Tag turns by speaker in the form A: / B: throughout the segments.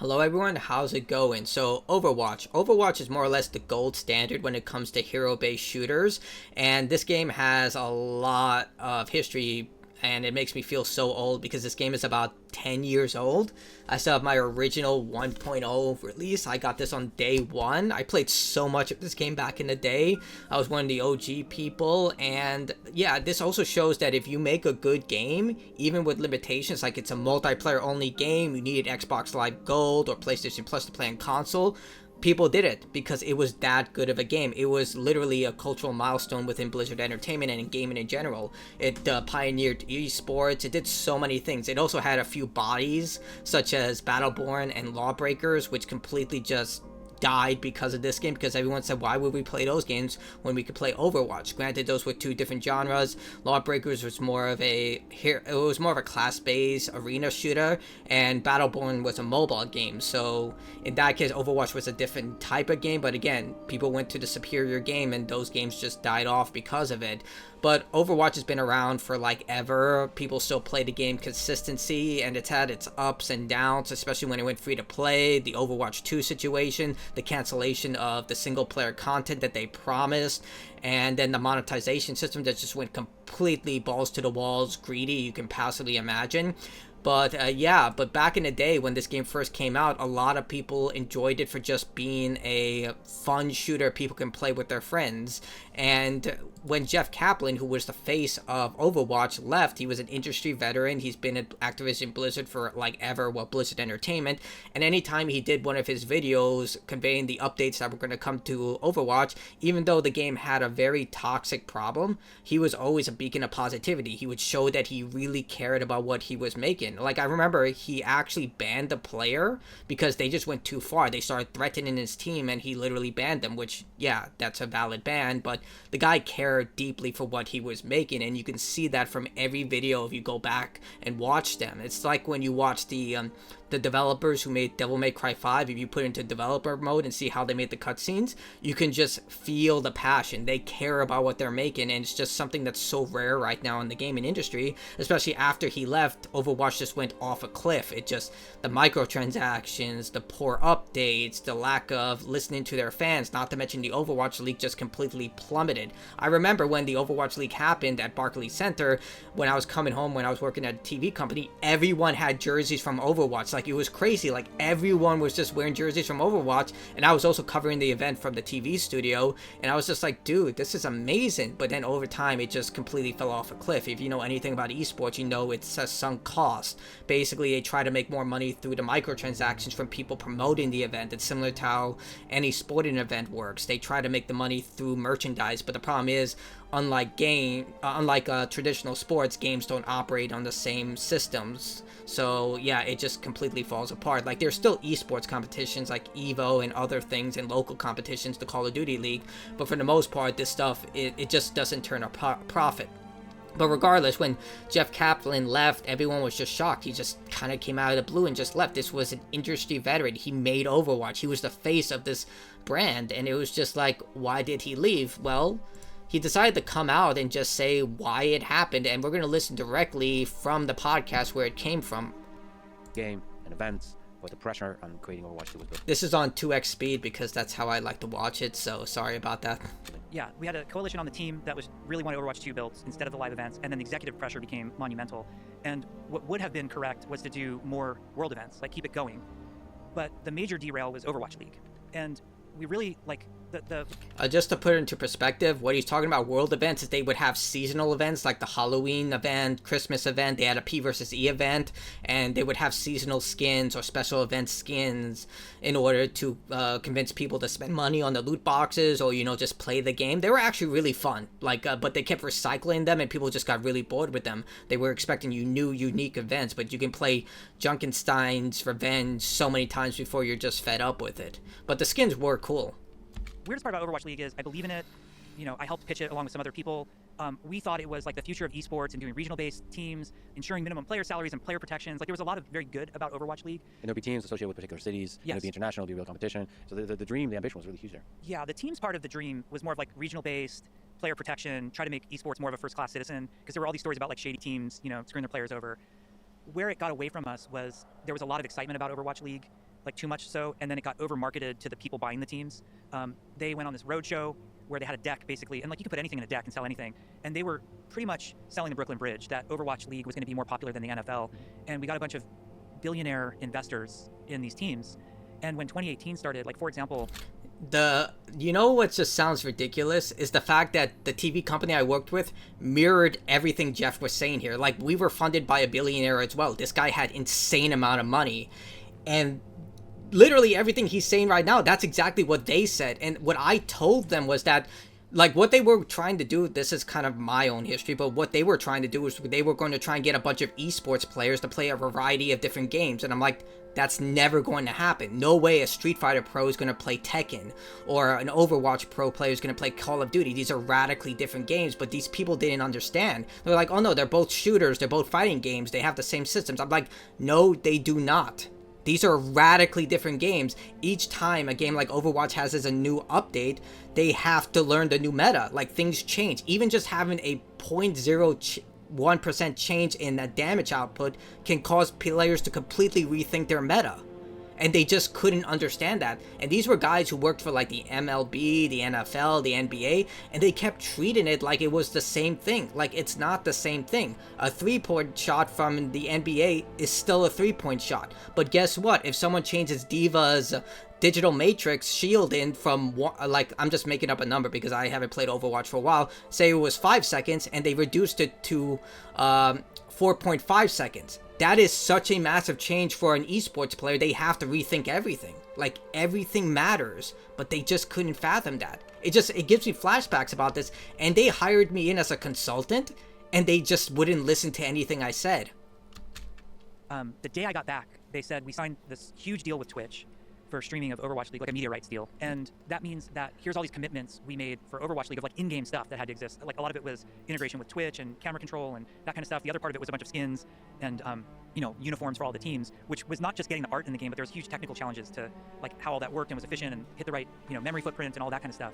A: Hello everyone, how's it going? So Overwatch is more or less the gold standard when it comes to hero-based shooters, and this game has a lot of history, and it makes me feel so old because this game is about 10 years old. I still have my original 1.0 release. I got this on day one. I played so much of this game back in the day. I was one of the OG people, and yeah, this also shows that if you make a good game, even with limitations, like it's a multiplayer only game, you need Xbox Live Gold or PlayStation Plus to play on console, people did it because it was that good of a game. It was literally a cultural milestone within Blizzard Entertainment and in gaming in general. It pioneered esports. It did so many things. It also had a few bodies, such as Battleborn and Lawbreakers, which completely just died because of this game, because everyone said, why would we play those games when we could play Overwatch? Granted, those were two different genres. Lawbreakers was more of a class-based arena shooter, and Battleborn was a mobile game. So in that case, Overwatch was a different type of game, but again, people went to the superior game and those games just died off because of it. But Overwatch has been around for like ever. People still play the game consistency, and it's had its ups and downs, especially when it went free to play, the Overwatch 2 situation, the cancellation of the single player content that they promised, and then the monetization system that just went completely balls to the walls, greedy, you can possibly imagine. But back in the day when this game first came out, a lot of people enjoyed it for just being a fun shooter people can play with their friends. And when Jeff Kaplan, who was the face of Overwatch, left, he was an industry veteran. He's been at Activision Blizzard for like ever, well, Blizzard Entertainment. And anytime he did one of his videos conveying the updates that were going to come to Overwatch, even though the game had a very toxic problem, he was always a beacon of positivity. He would show that he really cared about what he was making. Like, I remember he actually banned the player because they just went too far. They started threatening his team, and he literally banned them, which, yeah, that's a valid ban, but the guy cared deeply for what he was making, and you can see that from every video if you go back and watch them. It's like when you watch the developers who made Devil May Cry 5, if you put it into developer mode and see how they made the cutscenes, you can just feel the passion. They care about what they're making, and it's just something that's so rare right now in the gaming industry, especially after he left. Overwatch just went off a cliff. It just, the microtransactions, the poor updates, the lack of listening to their fans, not to mention the Overwatch League just completely plummeted. I remember when the Overwatch League happened at Barclays Center, when I was coming home, when I was working at a TV company, everyone had jerseys from Overwatch. Like, it was crazy. Like, everyone was just wearing jerseys from Overwatch, and I was also covering the event from the TV studio, and I was just like, dude, this is amazing. But then over time, it just completely fell off a cliff. If you know anything about esports, you know it's a sunk cost. Basically, they try to make more money through the microtransactions from people promoting the event. It's similar to how any sporting event works. They try to make the money through merchandise, but the problem is, unlike traditional sports, games don't operate on the same systems. So yeah, it just completely falls apart. Like, there's still esports competitions like Evo and other things, and local competitions, the Call of Duty League, but for the most part, this stuff, it just doesn't turn a profit. But regardless, when Jeff Kaplan left, everyone was just shocked. He just kind of came out of the blue and just left. This was an industry veteran. He made Overwatch. He was the face of this brand, and it was just like, why did he leave? Well, he decided to come out and just say why it happened, and we're going to listen directly from the podcast where it came from.
B: Game and events, but the pressure on creating Overwatch 2 was big.
A: This is on 2x speed because that's how I like to watch it, so sorry about that.
C: Yeah, we had a coalition on the team that was really wanted Overwatch 2 built instead of the live events, and then the executive pressure became monumental. And what would have been correct was to do more world events, like keep it going. But the major derail was Overwatch League. And we really, like,
A: just to put it into perspective, what he's talking about world events is they would have seasonal events like the Halloween event, Christmas event. They had a P versus E event, and they would have seasonal skins or special event skins in order to convince people to spend money on the loot boxes or, you know, just play the game. They were actually really fun, like, but they kept recycling them, and people just got really bored with them. They were expecting new, unique events, but you can play Junkenstein's Revenge so many times before you're just fed up with it. But the skins were cool.
C: Weirdest part about Overwatch League is I believe in it. You know, I helped pitch it along with some other people. We thought it was like the future of esports and doing regional-based teams, ensuring minimum player salaries and player protections. Like, there was a lot of very good about Overwatch League.
B: And there'll be teams associated with particular cities.
C: Yes.
B: It'll be international, it'll be real competition. So the dream, the ambition was really huge there.
C: Yeah, the teams part of the dream was more of like regional-based player protection, try to make esports more of a first-class citizen, because there were all these stories about like shady teams, you know, screwing their players over. Where it got away from us was there was a lot of excitement about Overwatch League, like too much so, and then it got over marketed to the people buying the teams. They went on this roadshow where they had a deck basically, and like you could put anything in a deck and sell anything, and they were pretty much selling the Brooklyn Bridge, that Overwatch League was going to be more popular than the NFL, and we got a bunch of billionaire investors in these teams. And when 2018 started, like for example,
A: you know what just sounds ridiculous is the fact that the TV company I worked with mirrored everything Jeff was saying here. Like, we were funded by a billionaire as well. This guy had insane amount of money, and literally everything he's saying right now, that's exactly what they said. And what I told them was that, like, what they were trying to do, this is kind of my own history, but what they were trying to do is they were going to try and get a bunch of esports players to play a variety of different games. And I'm like, that's never going to happen. No way a Street Fighter pro is going to play Tekken, or an Overwatch pro player is going to play Call of Duty. These are radically different games, but these people didn't understand. They're like, oh no, they're both shooters, they're both fighting games, they have the same systems. I'm like, no, they do not. These are radically different games. Each time a game like Overwatch has as a new update, they have to learn the new meta. Like, things change. Even just having a 0.01% change in that damage output can cause players to completely rethink their meta. And they just couldn't understand that. And these were guys who worked for like the MLB, the NFL, the NBA, and they kept treating it like it was the same thing. Like, it's not the same thing. A 3-point shot from the NBA is still a 3-point shot. But guess what? If someone changes Diva's Digital Matrix shield in from, like, I'm just making up a number because I haven't played Overwatch for a while, say it was 5 seconds, and they reduced it to 4.5 seconds. That is such a massive change for an esports player. They have to rethink everything. Like, everything matters, but they just couldn't fathom that. It gives me flashbacks about this, and they hired me in as a consultant, and they just wouldn't listen to anything I said.
C: The day I got back, they said we signed this huge deal with Twitch for streaming of Overwatch League, like a media rights deal. And that means that here's all these commitments we made for Overwatch League of like in-game stuff that had to exist. Like, a lot of it was integration with Twitch and camera control and that kind of stuff. The other part of it was a bunch of skins and uniforms for all the teams, which was not just getting the art in the game, but there was huge technical challenges to like how all that worked and was efficient and hit the right memory footprint and all that kind of stuff.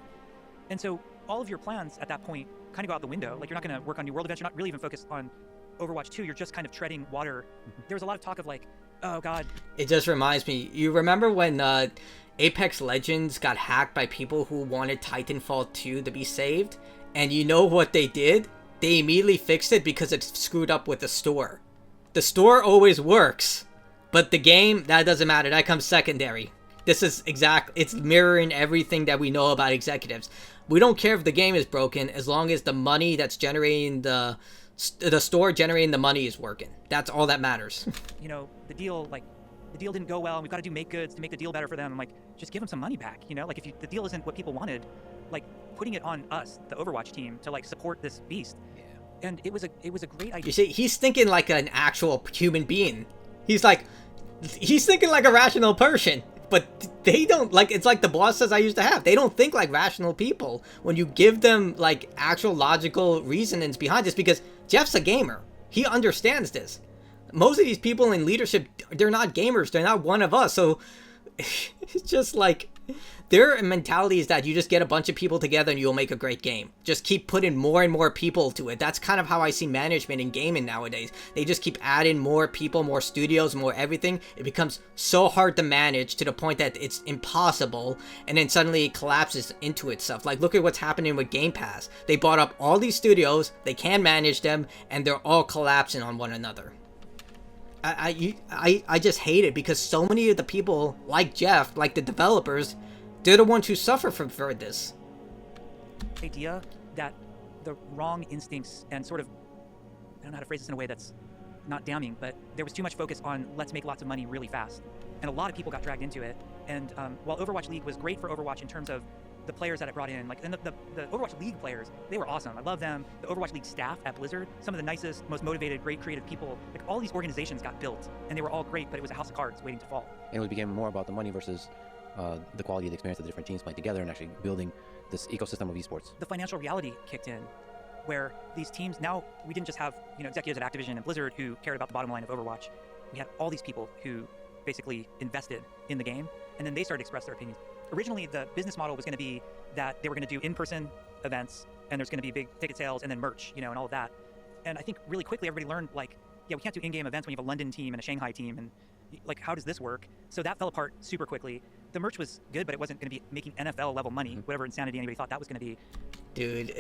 C: And so all of your plans at that point kind of go out the window. Like, you're not going to work on new world events. You're not really even focused on Overwatch 2. You're just kind of treading water. There was a lot of talk of like, oh god.
A: It just reminds me, you remember when Apex Legends got hacked by people who wanted Titanfall 2 to be saved? And you know what they did? They immediately fixed it because it screwed up with the store. The store always works, but the game, that doesn't matter. That comes secondary. This is it's mirroring everything that we know about executives. We don't care if the game is broken as long as the money that's generating the store generating the money is working. That's all that matters.
C: The deal didn't go well, and we've got to do make goods to make the deal better for them. I'm like, just give them some money back. Like, if the deal isn't what people wanted, like, putting it on us, the Overwatch team, to like support this beast. Yeah. And it was a great idea.
A: You see, he's thinking like an actual human being. He's thinking like a rational person. But they don't, like, it's like the bosses I used to have. They don't think like rational people when you give them like actual logical reasonings behind this, because Jeff's a gamer. He understands this. Most of these people in leadership, they're not gamers. They're not one of us. So it's just like, their mentality is that you just get a bunch of people together and you'll make a great game. Just keep putting more and more people to it. That's kind of how I see management in gaming nowadays. They just keep adding more people, more studios, more everything. It becomes so hard to manage to the point that it's impossible, and then suddenly it collapses into itself. Like, look at what's happening with Game Pass. They bought up all these studios, they can manage them, and they're all collapsing on one another. I just hate it because so many of the people, like Jeff, like the developers, they're the ones who suffer for this.
C: Idea that the wrong instincts and sort of, I don't know how to phrase this in a way that's not damning, but there was too much focus on let's make lots of money really fast. And a lot of people got dragged into it. And while Overwatch League was great for Overwatch in terms of the players that it brought in, like, and the Overwatch League players, they were awesome. I love them. The Overwatch League staff at Blizzard, some of the nicest, most motivated, great creative people. Like, all these organizations got built, and they were all great, but it was a house of cards waiting to fall.
B: And it became more about the money versus the quality of the experience of the different teams playing together and actually building this ecosystem of esports.
C: The financial reality kicked in, where these teams, now we didn't just have executives at Activision and Blizzard who cared about the bottom line of Overwatch. We had all these people who basically invested in the game, and then they started to express their opinions. Originally, the business model was going to be that they were going to do in-person events, and there's going to be big ticket sales and then merch, and all of that. And I think really quickly everybody learned, like, yeah, we can't do in-game events when you have a London team and a Shanghai team, and Like, how does this work? So that fell apart super quickly. The merch was good, but it wasn't going to be making NFL level money, whatever insanity anybody thought that was going to be.
A: Dude,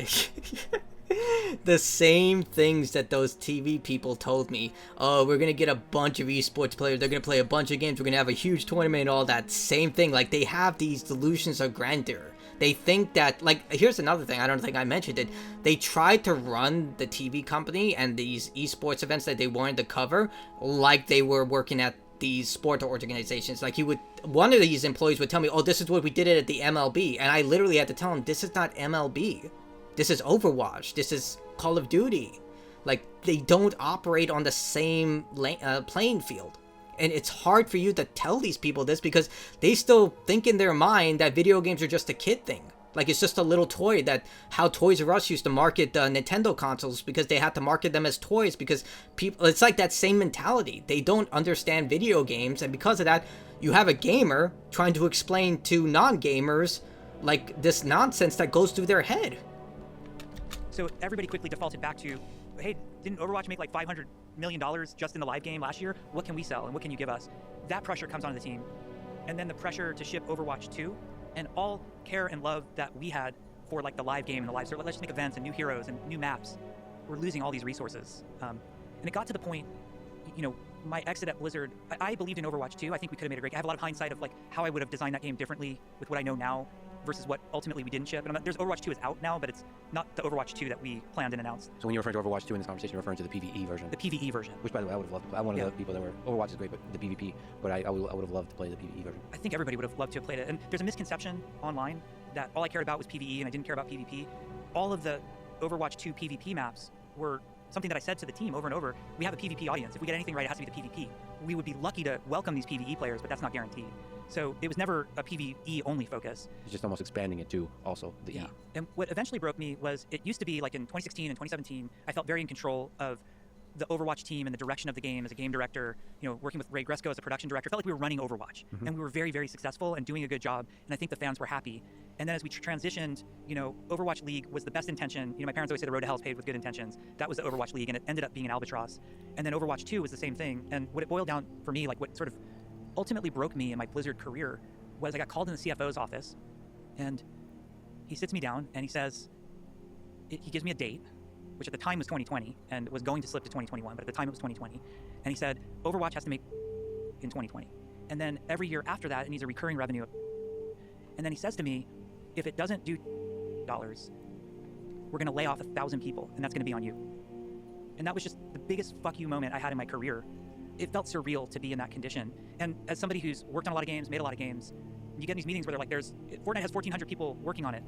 A: the same things that those TV people told me. Oh, we're gonna get a bunch of esports players. They're gonna play a bunch of games. We're gonna have a huge tournament and all that. Same thing. Like, they have these delusions of grandeur. They think that, like, here's another thing. I don't think I mentioned it. They tried to run the TV company and these esports events that they wanted to cover like they were working at these sport organizations. Like, one of these employees would tell me, oh, this is what we did it at the MLB, and I literally had to tell him, this is not MLB, this is Overwatch, this is Call of Duty. Like, they don't operate on the same playing field, and it's hard for you to tell these people this because they still think in their mind that video games are just a kid thing. Like, it's just a little toy, that how Toys R Us used to market the Nintendo consoles, because they had to market them as toys because people, it's like that same mentality. They don't understand video games, and because of that, you have a gamer trying to explain to non-gamers, like, this nonsense that goes through their head.
C: So everybody quickly defaulted back to, hey, didn't Overwatch make like $500 million just in the live game last year? What can we sell and what can you give us? That pressure comes onto the team. And then the pressure to ship Overwatch 2, and all care and love that we had for like the live game and the live server. Let's just make events and new heroes and new maps. We're losing all these resources. And it got to the point, you know, my exit at Blizzard, I believed in Overwatch 2. I think we could have made a great game. I have a lot of hindsight of like how I would have designed that game differently with what I know now versus what ultimately we didn't ship. And there's Overwatch 2 is out now, but it's not the Overwatch 2 that we planned and announced.
B: So when you're referring to Overwatch 2 in this conversation, you're referring to the PvE version.
C: The PvE version.
B: Which, by the way, I would have loved to play. I'm one of the people that were, Overwatch is great, but the PvP, but I would have loved to play the PvE version.
C: I think everybody would have loved to have played it. And there's a misconception online that all I cared about was PvE and I didn't care about PvP. All of the Overwatch 2 PvP maps were something that I said to the team over and over. We have a PvP audience. If we get anything right, it has to be the PvP. We would be lucky to welcome these PvE players, but that's not guaranteed. So it was never a PvE only focus.
B: It's just almost expanding it to also the E.
C: And what eventually broke me was, it used to be like in 2016 and 2017, I felt very in control of the Overwatch team and the direction of the game as a game director, you know, working with Ray Gresco as a production director. It felt like we were running Overwatch, and we were very, very successful and doing a good job, and I think the fans were happy. And then as we transitioned, you know, Overwatch League was the best intention. You know, my parents always say the road to hell is paved with good intentions. That was the Overwatch League, and it ended up being an albatross. And then Overwatch 2 was the same thing. And what it boiled down for me, like what sort of ultimately broke me in my Blizzard career, was I got called in the CFO's office, and he sits me down and he says, he gives me a date, which at the time was 2020 and was going to slip to 2021, but at the time it was 2020. And he said, Overwatch has to make in 2020. And then every year after that, it needs a recurring revenue. And then he says to me, if it doesn't do dollars, we're going to lay off 1,000 people, and that's going to be on you. And that was just the biggest fuck you moment I had in my career. It felt surreal to be in that condition. And as somebody who's worked on a lot of games, made a lot of games, you get in these meetings where they're like, Fortnite has 1,400 people working on it.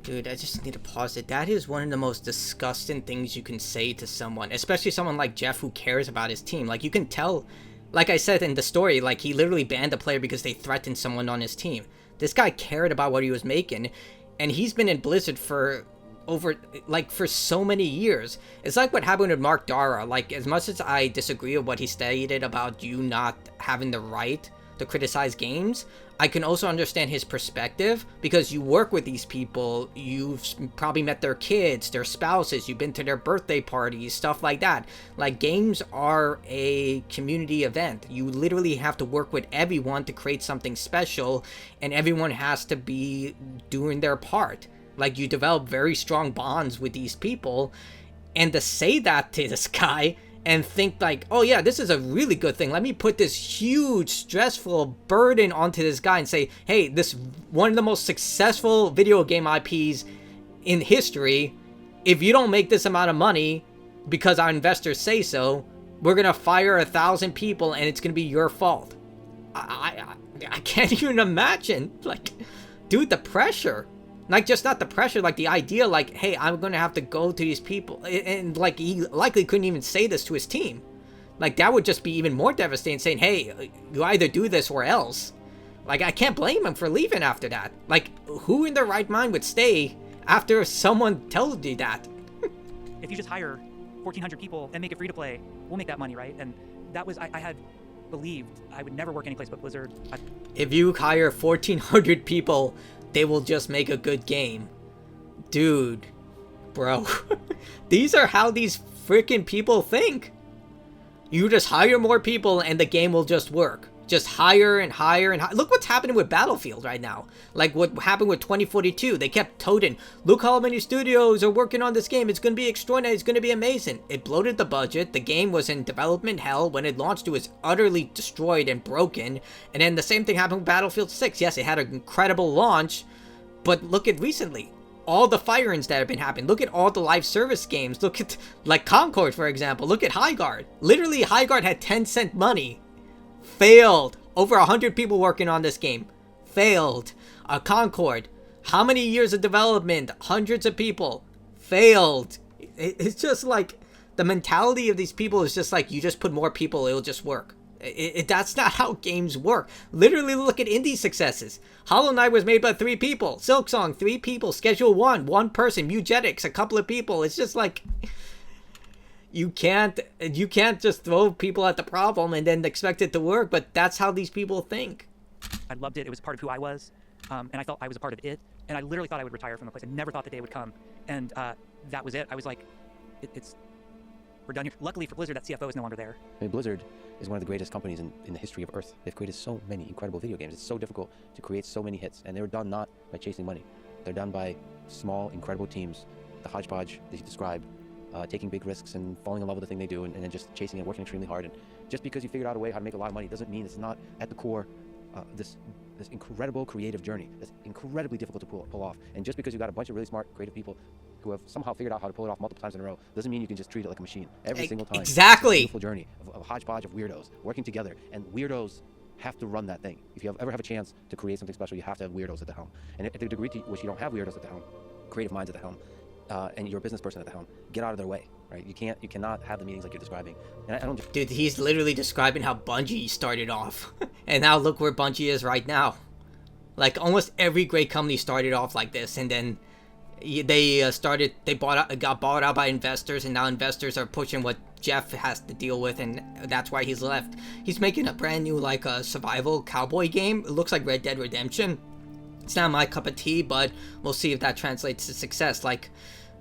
A: Dude, I just need to pause it. That is one of the most disgusting things you can say to someone, especially someone like Jeff who cares about his team. Like, you can tell, like I said in the story, like, he literally banned a player because they threatened someone on his team. This guy cared about what he was making, and he's been in Blizzard for for so many years. It's like what happened with Mark Dara. Like, as much as I disagree with what he stated about you not having the right to criticize games, I can also understand his perspective, because you work with these people, you've probably met their kids, their spouses, you've been to their birthday parties, stuff like that. Like, games are a community event. You literally have to work with everyone to create something special, and everyone has to be doing their part. Like, you develop very strong bonds with these people, and to say that to this guy and think like, oh yeah, this is a really good thing, let me put this huge stressful burden onto this guy and say, hey, this one of the most successful video game IPs in history, if you don't make this amount of money because our investors say so, we're gonna fire 1,000 people and it's gonna be your fault. I can't even imagine, like, dude, the pressure. Like, just not the pressure, like the idea, like, hey, I'm gonna have to go to these people, and like, he likely couldn't even say this to his team. Like, that would just be even more devastating, saying, hey, you either do this or else. Like, I can't blame him for leaving after that. Like, who in their right mind would stay after someone tells you that?
C: If you just hire 1,400 people and make it free to play, we'll make that money, right? And that was, I had believed I would never work anyplace but Blizzard.
A: If you hire 1,400 people, they will just make a good game. Dude, bro. These are how these freaking people think. You just hire more people and the game will just work. Just hire and hire and hire. Look what's happening with Battlefield right now. Like what happened with 2042. They kept toting, look how many studios are working on this game. It's going to be extraordinary. It's going to be amazing. It bloated the budget. The game was in development hell. When it launched, it was utterly destroyed and broken. And then the same thing happened with Battlefield 6. Yes, it had an incredible launch. But look at recently. All the firings that have been happening. Look at all the live service games. Look at, like, Concord, for example. Look at Highguard. Literally, Highguard had 10-cent money. Failed. Over 100 people working on this game. Failed. Concord. How many years of development? Hundreds of people. Failed. It's just like, the mentality of these people is just like, you just put more people, it'll just work. That's not how games work. Literally, look at indie successes. Hollow Knight was made by 3 people. Silksong, 3 people. Schedule 1 person. Mugetics, a couple of people. It's just like, you can't just throw people at the problem and then expect it to work, but that's how these people think.
C: I loved it. It was part of who I was, and I felt I was a part of it, and I literally thought I would retire from the place. I never thought the day would come, and that was it. I was like, we're done here. Luckily for Blizzard, that CFO is no longer there.
B: I mean, Blizzard is one of the greatest companies in the history of Earth. They've created so many incredible video games. It's so difficult to create so many hits, and they were done not by chasing money. They're done by small, incredible teams, the hodgepodge that you described, taking big risks and falling in love with the thing they do, and then just chasing it, working extremely hard. And just because you figured out a way how to make a lot of money doesn't mean it's not at the core this incredible creative journey that's incredibly difficult to pull off. And just because you got a bunch of really smart, creative people who have somehow figured out how to pull it off multiple times in a row doesn't mean you can just treat it like a machine every single time.
A: Exactly.
B: It's a beautiful journey of a hodgepodge of weirdos working together, and weirdos have to run that thing. If you ever have a chance to create something special, you have to have weirdos at the helm. And at the degree to which you don't have weirdos at the helm, creative minds at the helm, and you're a business person at the helm, get out of their way, right? You cannot have the meetings like you're describing. And I don't.
A: Dude, he's literally describing how Bungie started off, and now look where Bungie is right now. Like, almost every great company started off like this, and then they got bought out by investors, and now investors are pushing what Jeff has to deal with, and that's why he's left. He's making a brand new, like, a survival cowboy game. It looks like Red Dead Redemption. It's not my cup of tea, but we'll see if that translates to success. Like,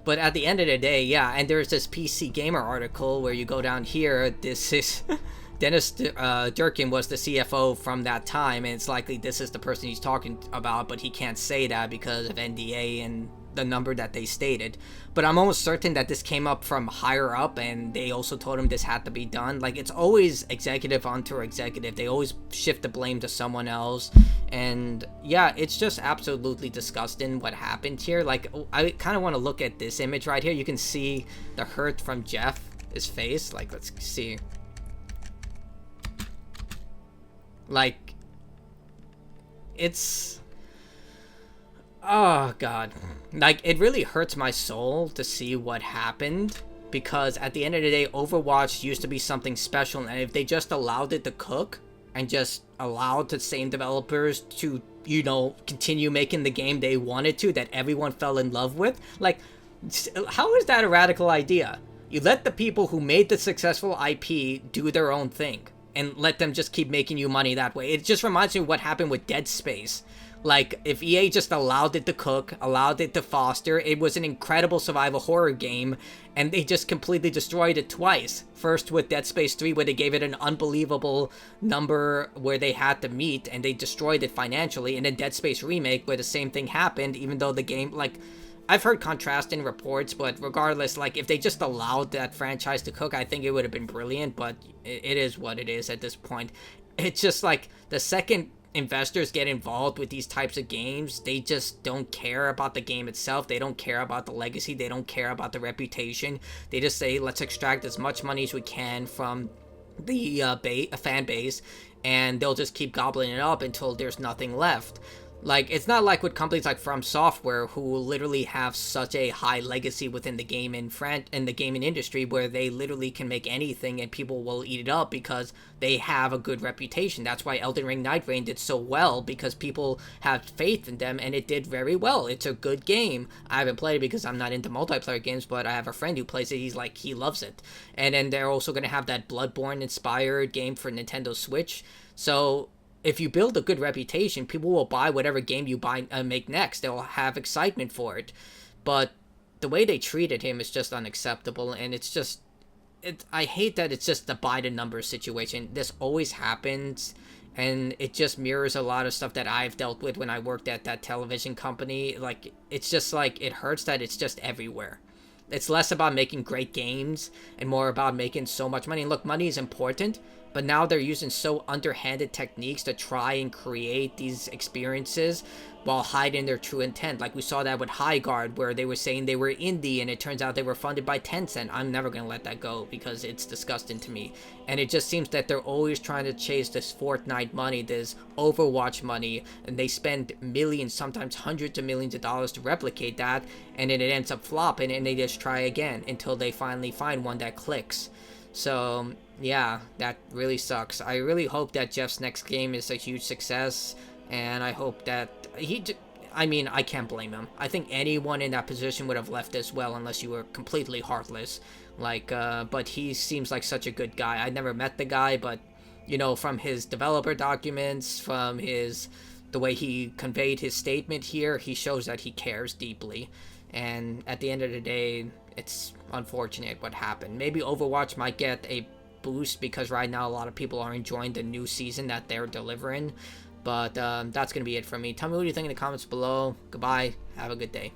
A: but at the end of the day, yeah. And there's this PC Gamer article where you go down here. This is Dennis Durkin was the CFO from that time, and it's likely this is the person he's talking about, but he can't say that because of NDA and the number that they stated. But I'm almost certain that this came up from higher up, and they also told him this had to be done. Like, it's always executive onto executive. They always shift the blame to someone else. And yeah, it's just absolutely disgusting what happened here. Like, I kind of want to look at this image right here. You can see the hurt from Jeff's face. Like, let's see. Like, it's, oh god, like, it really hurts my soul to see what happened, because at the end of the day, Overwatch used to be something special, and if they just allowed it to cook and just allowed the same developers to, you know, continue making the game they wanted to, that everyone fell in love with, like, how is that a radical idea? You let the people who made the successful IP do their own thing, and let them just keep making you money that way. It just reminds me of what happened with Dead Space. Like, if EA just allowed it to cook, allowed it to foster, it was an incredible survival horror game, and they just completely destroyed it twice. First with Dead Space 3, where they gave it an unbelievable number where they had to meet, and they destroyed it financially, and then Dead Space Remake, where the same thing happened, even though the game, like, I've heard contrasting reports, but regardless, like, if they just allowed that franchise to cook, I think it would have been brilliant, but it is what it is at this point. It's just like, the second investors get involved with these types of games, they just don't care about the game itself. They don't care about the legacy. They don't care about the reputation. They just say, let's extract as much money as we can from the fan base, and they'll just keep gobbling it up until there's nothing left. Like, it's not like with companies like From Software, who literally have such a high legacy within the game in the gaming industry, where they literally can make anything and people will eat it up because they have a good reputation. That's why Elden Ring Night Rain did so well, because people have faith in them, and it did very well. It's a good game. I haven't played it because I'm not into multiplayer games, but I have a friend who plays it. He's like, he loves it. And then they're also going to have that Bloodborne-inspired game for Nintendo Switch. So if you build a good reputation, people will buy whatever game you make next. They'll have excitement for it. But the way they treated him is just unacceptable, and it's just, I hate that it's just the by the numbers situation. This always happens, and it just mirrors a lot of stuff that I've dealt with when I worked at that television company. Like, it's just like, it hurts that it's just everywhere. It's less about making great games and more about making so much money. And look, money is important, but now they're using so underhanded techniques to try and create these experiences while hiding their true intent. Like we saw that with High Guard, where they were saying they were indie and it turns out they were funded by Tencent. I'm never going to let that go because it's disgusting to me. And it just seems that they're always trying to chase this Fortnite money, this Overwatch money, and they spend millions, sometimes hundreds of millions of dollars to replicate that, and then it ends up flopping, and they just try again until they finally find one that clicks. So yeah, that really sucks. I really hope that Jeff's next game is a huge success, and I hope that I can't blame him. I think anyone in that position would have left as well, unless you were completely heartless. But he seems like such a good guy. I never met the guy, but, you know, from his developer documents, from the way he conveyed his statement here, he shows that he cares deeply. And at the end of the day, it's unfortunate what happened. Maybe Overwatch might get a boost because right now a lot of people are enjoying the new season that they're delivering. But that's going to be it from me. Tell me what you think in the comments below. Goodbye. Have a good day.